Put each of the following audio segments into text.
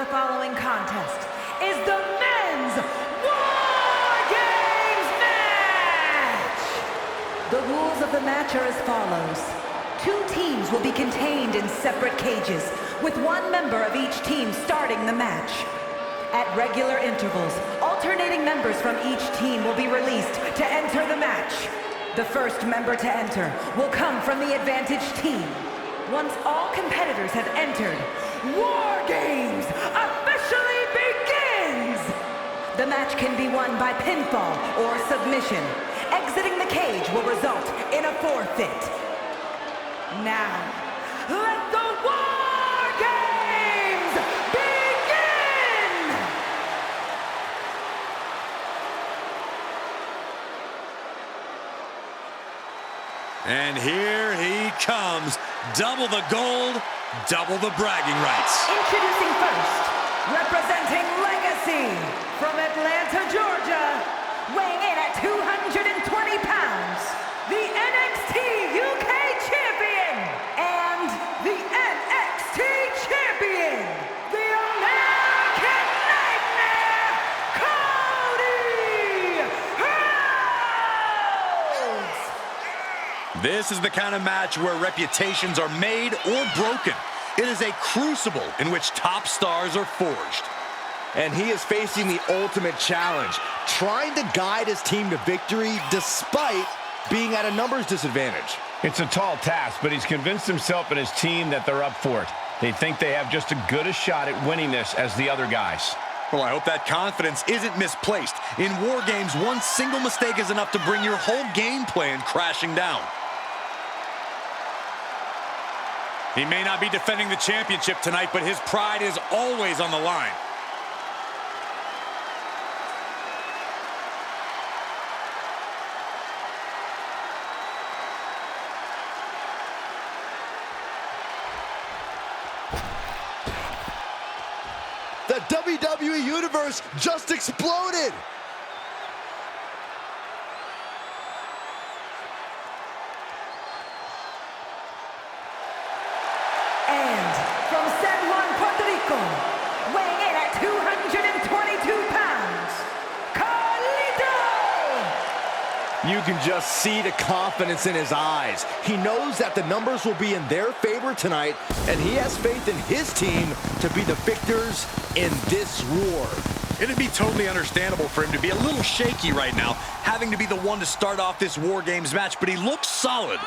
The following contest is the men's War Games match! The rules of the match are as follows. 2 teams will be contained in separate cages, with 1 member of each team starting the match. At regular intervals, alternating members from each team will be released to enter the match. The first member to enter will come from the advantaged team. Once all competitors have entered, War Games officially begins! The match can be won by pinfall or submission. Exiting the cage will result in a forfeit. Now, let the War Games begin! And here he comes. Double the gold, double the bragging rights. Introducing first, representing Legacy from Atlanta, Georgia, weighing in at 220 pounds, the NXT UK Champion and the NXT Champion, the American Nightmare, Cody Rhodes! This is the kind of match where reputations are made or broken. It is a crucible in which top stars are forged. And he is facing the ultimate challenge, trying to guide his team to victory despite being at a numbers disadvantage. It's a tall task, but he's convinced himself and his team that they're up for it. They think they have just as good a shot at winning this as the other guys. Well, I hope that confidence isn't misplaced. In War Games, one single mistake is enough to bring your whole game plan crashing down. He may not be defending the championship tonight, but his pride is always on the line. The WWE Universe just exploded! And from San Juan, Puerto Rico, weighing in at 222 pounds, Carlito! You can just see the confidence in his eyes. He knows that the numbers will be in their favor tonight, and he has faith in his team to be the victors in this war. It'd be totally understandable for him to be a little shaky right now, having to be the one to start off this War Games match, but he looks solid.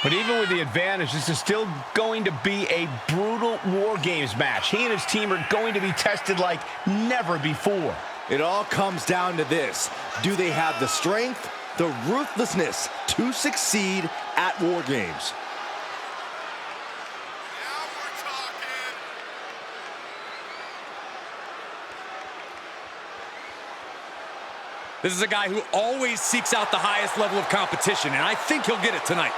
But even with the advantage, this is still going to be a brutal War Games match. He and his team are going to be tested like never before. It all comes down to this. Do they have the strength, the ruthlessness to succeed at War Games? This is a guy who always seeks out the highest level of competition, and I think he'll get it tonight.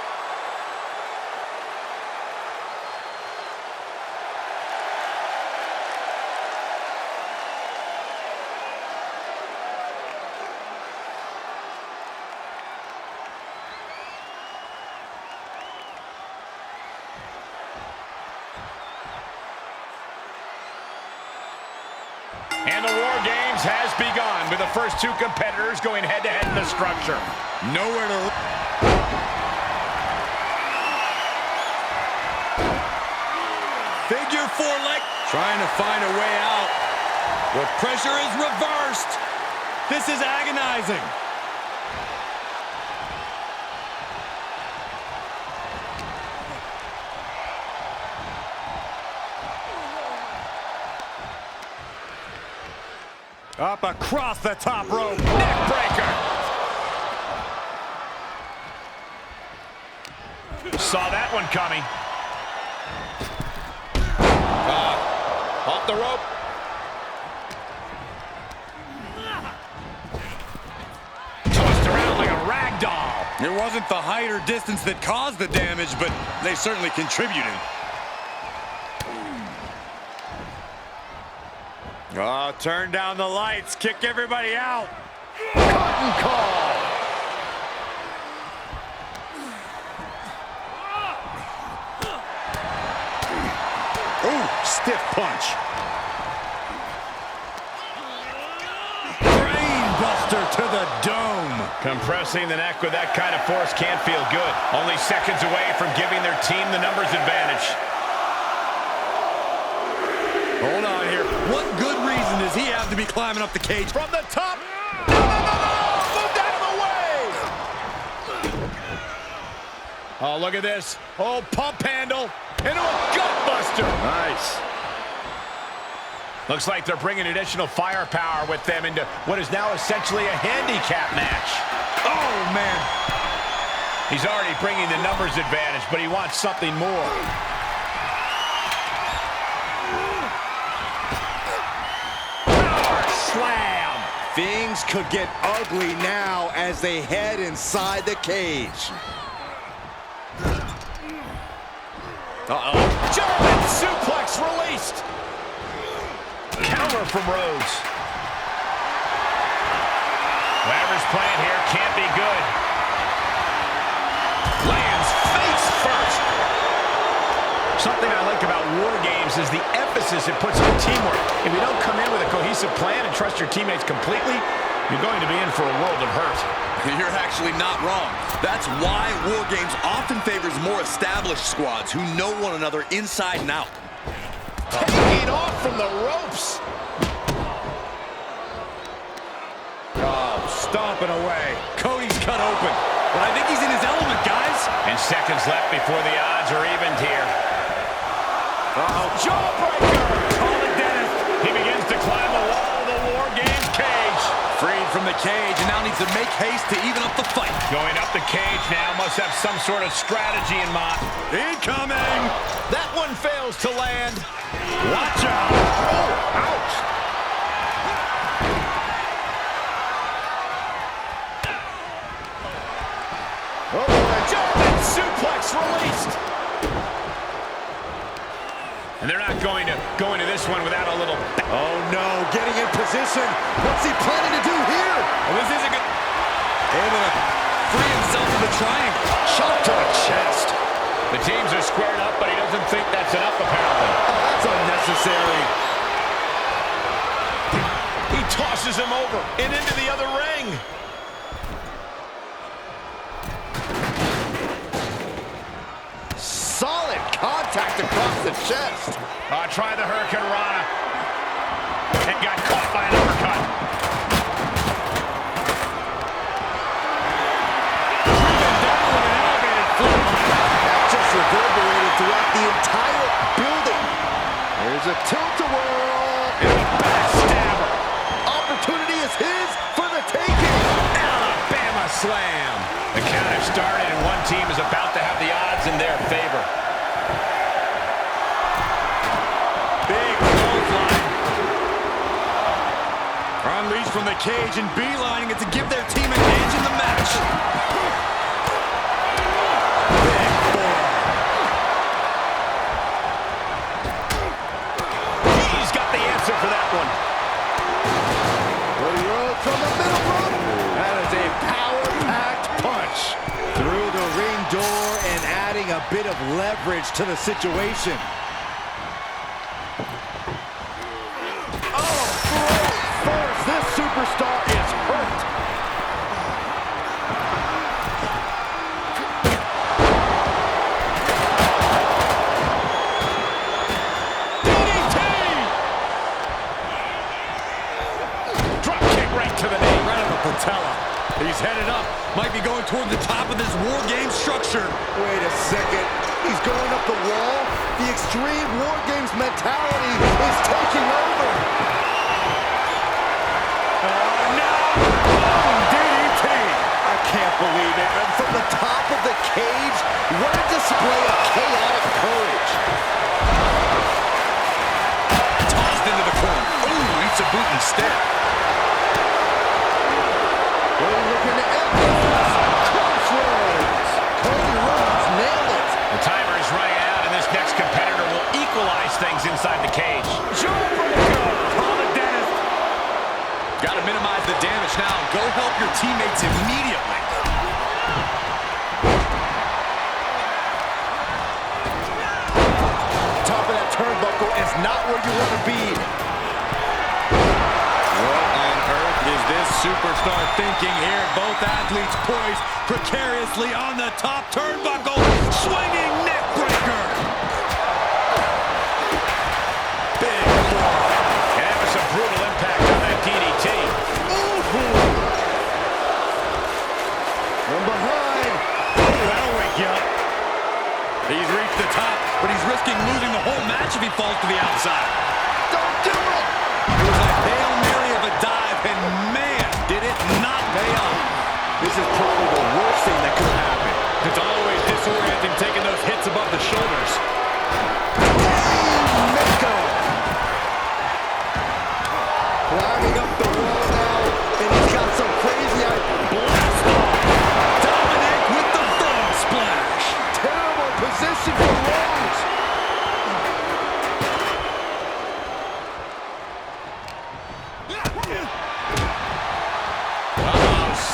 And the War Games has begun, with the first 2 competitors going head-to-head in the structure. Nowhere to... Figure 4 leg. Trying to find a way out. The pressure is reversed. This is agonizing. Up across the top rope. Neck breaker. Saw that one coming. Off the rope. Tossed around like a rag doll. It wasn't the height or distance that caused the damage, but they certainly contributed. Oh, turn down the lights. Kick everybody out. Curtain call. Ooh, stiff punch. Buster to the dome. Compressing the neck with that kind of force can't feel good. Only seconds away from giving their team the numbers advantage. Hold on here. What good reason does he have to be climbing up the cage? From the top. No, no, no, no. Moved out of the way. Oh, look at this. Oh, pump handle into a gut buster. Nice. Looks like they're bringing additional firepower with them into what is now essentially a handicap match. Oh, man. He's already bringing the numbers advantage, but he wants something more. Power slam. Things could get ugly now as they head inside the cage. Uh-oh. German suplex released. Counter from Rhodes. Whatever's playing here can't be good. Lands face first. Something I like about War Games is the emphasis it puts on teamwork. If you don't come in with a cohesive plan and trust your teammates completely, you're going to be in for a world of hurt. You're actually not wrong. That's why War Games often favors more established squads who know one another inside and out. Taking off from the ropes. Oh, stomping away. Cody's cut open. But I think he's in his element, guys. And seconds left before the odds are evened here. Uh-oh. Jawbreaker! Call it Dennis. He begins to climb the wall of the War Games cage. Freed from the cage and now needs to make haste to even up the fight. Going up the cage now, must have some sort of strategy in mind. Incoming! That one fails to land. Watch out! Oh, ouch! Oh, a German suplex released. And they're not going to go into this one without a little... Oh, no. Getting in position. What's he planning to do here? Well, this isn't good. Able to free himself from the triangle. Shot to the chest. The teams are squared up, but he doesn't think that's enough, apparently. Oh, that's unnecessary. He tosses him over and into the other ring. Solid contact across the chest. Try the Hurricane Rana. And got caught by an uppercut. Driven down with an elevated flatline. That just reverberated throughout the entire building. There's a tilt-a-whirl. And a backstabber. Opportunity is his for the taking. Alabama slam. The count has started, and one team is about to have the odds in their favor. Big clothesline. Unleashed from the cage and beelining it to give their team an edge in the match. Big forearm. He's got the answer for that one. Cody Rhodes from the middle rope. That is a power-packed punch through the ring door and adding a bit of leverage to the situation. Oh, first, this superstar is hurt. DDT! Drop kick right to the knee. Right on the patella. He's headed up. Might be going toward the top of this War Games structure. Wait a second. He's going up the wall. The extreme War Games mentality is taking over. Oh, no! Boom, DDT. I can't believe it. And from the top of the cage, what a display of chaotic courage. Tossed into the corner. Ooh, eats a boot instead. Cody looking to end this. Crossroads. Cody Rhodes nailed it. The timer is running out, and this next competitor will equalize things inside the cage. Jawbreaker. Call it Dennis. Got to minimize the damage now. Go help your teammates immediately. Top of that turnbuckle is not where you want to be. What on earth is this superstar thinking here. Both athletes poised precariously on the top turnbuckle. Swinging neck breaker. Big forearm. And that was some brutal impact on that DDT. From behind. That'll wake you up. He's reached the top, but he's risking losing the whole match if he falls to the outside. Don't do it. It was a Hail Mary of a dive, and man, did it not pay off. This is probably the worst thing that could have happened. It's always disorienting taking those hits above the shoulders. Haymaker. Climbing up the wall now, and he's got some crazy Blast off. Dominic with the frog splash. terrible position for Rose.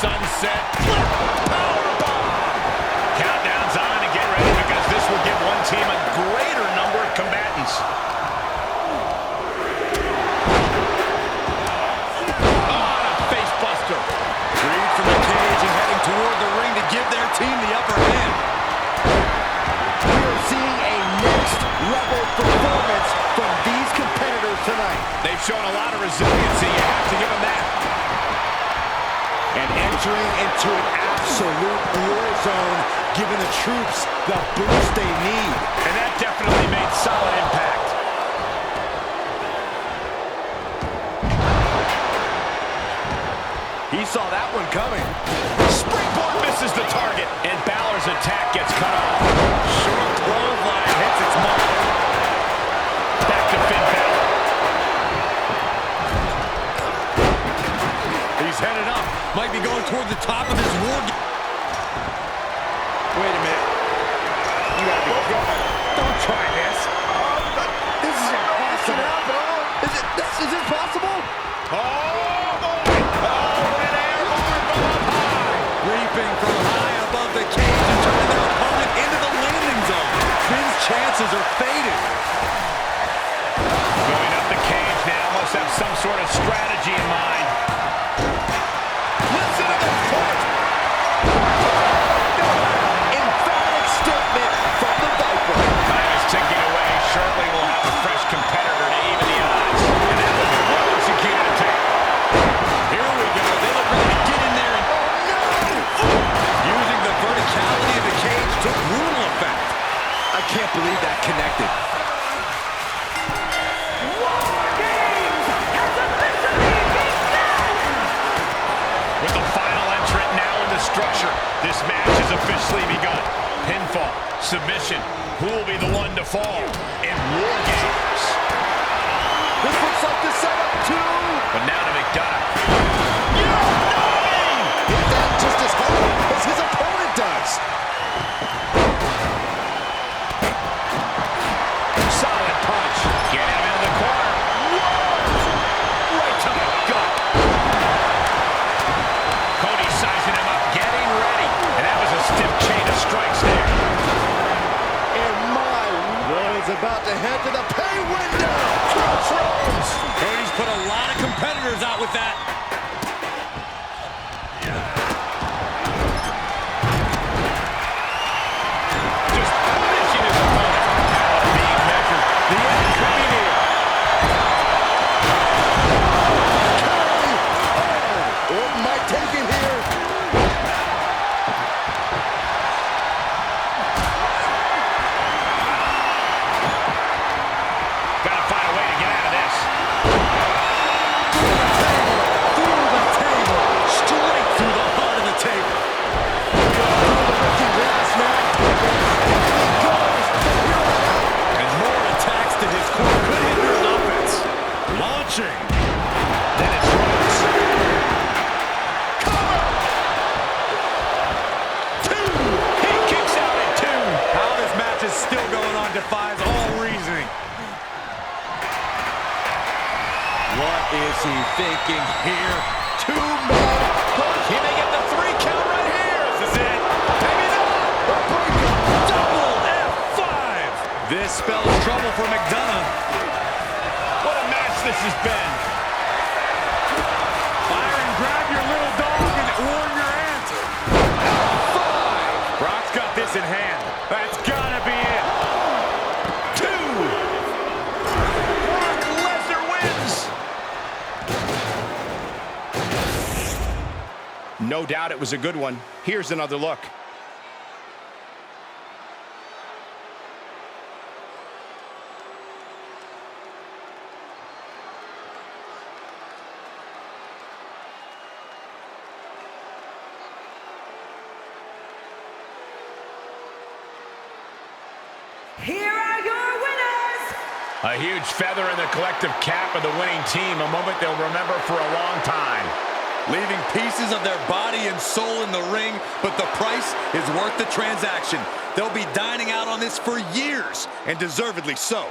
Sunset flip powerbomb. Countdown's on and get ready because this will give one team a greater number of combatants. A face buster. Freed from the cage and heading toward the ring to give their team the upper hand. We are seeing a next-level performance from these competitors tonight. They've shown a lot of resiliency. You have to give them that. And entering into an absolute war zone, giving the troops the boost they need. And that definitely made solid impact. He saw that one coming. Springboard misses the target. And Balor's attack gets cut off. Short clothesline hits its mark. Back to Finn Balor. He's headed up. Might be going toward the top of his war. Wait a minute. You gotta be kidding. Don't try this. This is impossible. Is this possible? Oh, boy. Oh, an airborne from up high. Leaping from high above the cage and turning their opponent into the landing zone. Finn's chances are fading. Going up the cage now. Must have some sort of strategy in mind. Listen to the court. Emphatic statement from the Viper. Time is ticking away. Shortly we'll have a fresh competitor to even the odds. And that will be a well-executed attack. Here we go. They look ready to get in there and using the verticality of the cage to brutal effect. I can't believe that connected. WARGAMES has officially begun! With the final entrant now in the structure, this match has officially begun. Pinfall, submission, who will be the one to fall in War Games? This looks like the setup too. But now to McDonough. Hit that just as hard as his opponent does. Solid punch. Get him into the corner. Right to the gut. Cody sizing him up, getting ready. And that was a stiff chain of strikes there. And my, Rose about to head to the pay window. Crossroads. Cody's put a lot of competitors out with that. Just punishing his opponent. Now being measured. The end could be near. Orton might take it here. Gotta find a way to get out of this. Through the table. Straight through the heart of the table. And more attacks to his core could hinder his offense. Launching. Then it's Rhodes. Cover! 2. He kicks out at 2. How this match is still going on defies all reasoning. What is he thinking here? 2 men. He may get the 3 count right here. This is it. Maybe not. Double F5. This spells trouble for McDonough. What a match this has been. Byron, grab your No doubt it was a good one. Here's another look. Here are your winners! A huge feather in the collective cap of the winning team, a moment they'll remember for a long time. Leaving pieces of their body and soul in the ring, but the price is worth the transaction. They'll be dining out on this for years, and deservedly so.